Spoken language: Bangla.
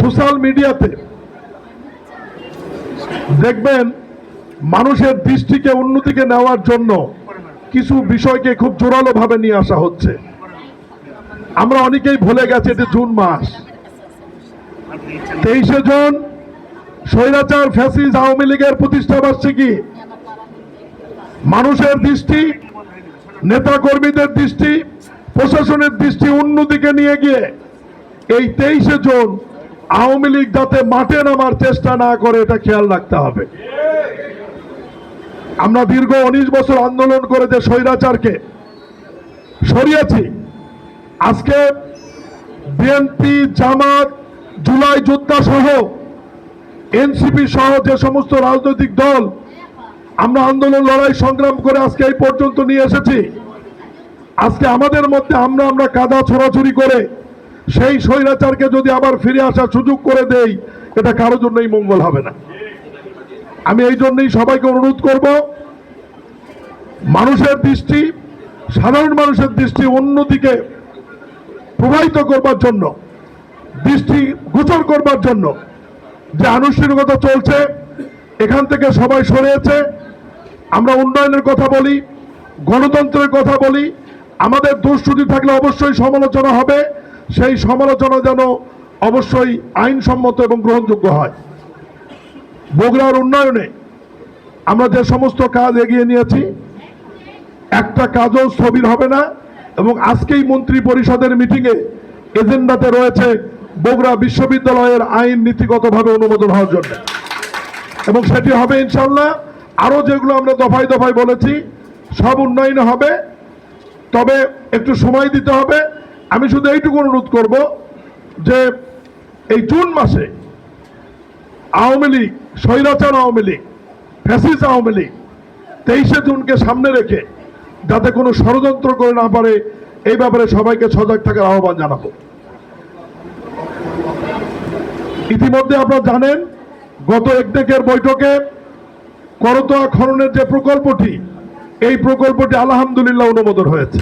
সোশ্যাল মিডিয়াতে দেখবেন মানুষের দৃষ্টিকে অন্যদিকে নেওয়ার জন্য কিছু বিষয়কে খুব জোরালো ভাবে নিয়ে আসা হচ্ছে। আমরা অনেকেই ভুলে গেছি যে জুন মাস, 23শে জুন স্বৈরাচার ফ্যাসিস্ট আওয়ামী লীগের প্রতিষ্ঠা বার্ষিকী। মানুষের দৃষ্টি, নেতা কর্মীদের দৃষ্টি, প্রশাসনের দৃষ্টি অন্যদিকে নিয়ে গিয়ে এই 23শে জুন আওয়ামী লীগ যাতে মাঠে নামার চেষ্টা না করে এটা খেয়াল রাখতে হবে। আমরা দীর্ঘ 19 বছর আন্দোলন করে যে স্বৈরাচারকে সরিয়েছি, আজকে বিএনপি, জামাত, জুলাই যোদ্ধা সহ এনসিপি সহ যে সমস্ত রাজনৈতিক দল আমরা আন্দোলন, লড়াই, সংগ্রাম করে আজকে এই পর্যন্ত নিয়ে এসেছি, আজকে আমাদের মধ্যে আমরা কাদা ছোড়াছুড়ি করে সেই স্বৈরাচারকে যদি আবার ফিরে আসার সুযোগ করে দেই, এটা কারোর জন্যই মঙ্গল হবে না। আমি এই জন্যই সবাইকে অনুরোধ করব, মানুষের দৃষ্টি, সাধারণ মানুষের দৃষ্টি অন্যদিকে প্রবাহিত করবার জন্য, দৃষ্টি গোচর করবার জন্য যে আনুষ্ঠানিকতা চলছে, এখান থেকে সবাই সরেছে। আমরা উন্নয়নের কথা বলি, গণতন্ত্রের কথা বলি, আমাদের দোষ ত্রুটি থাকলে অবশ্যই সমালোচনা হবে, সেই সমালোচনা যেন অবশ্যই আইনসম্মত এবং গ্রহণযোগ্য হয়। বগুড়ার উন্নয়নে আমরা যে সমস্ত কাজ এগিয়ে নিয়েছি, একটা কাজও স্থবির হবে না, এবং আজকেই মন্ত্রী পরিষদের মিটিংয়ে এজেন্ডাতে রয়েছে বগুড়া বিশ্ববিদ্যালয়ের আইন নীতিগতভাবে অনুমোদন হওয়ার জন্য, এবং সেটি হবে ইনশাল্লাহ। আরো যেগুলো আমরা দফায় দফায় বলেছি সব উন্নয়ন হবে, তবে একটু সময় দিতে হবে। আমি শুধু এইটুকু অনুরোধ করব যে এই জুন মাসে আওয়ামী লীগ, স্বৈরাচার আওয়ামী লীগ, ফ্যাসিস্ট আওয়ামী লীগ 23শে জুনকে সামনে রেখে যাতে কোনো ষড়যন্ত্র করে না পারে, এই ব্যাপারে সবাইকে সজাগ থাকার আহ্বান জানাবো। ইতিমধ্যে আপনারা জানেন, গত একদিকের বৈঠকে করতোয়া খননের যে প্রকল্পটি, এই প্রকল্পটি আলহামদুলিল্লাহ অনুমোদন হয়েছে।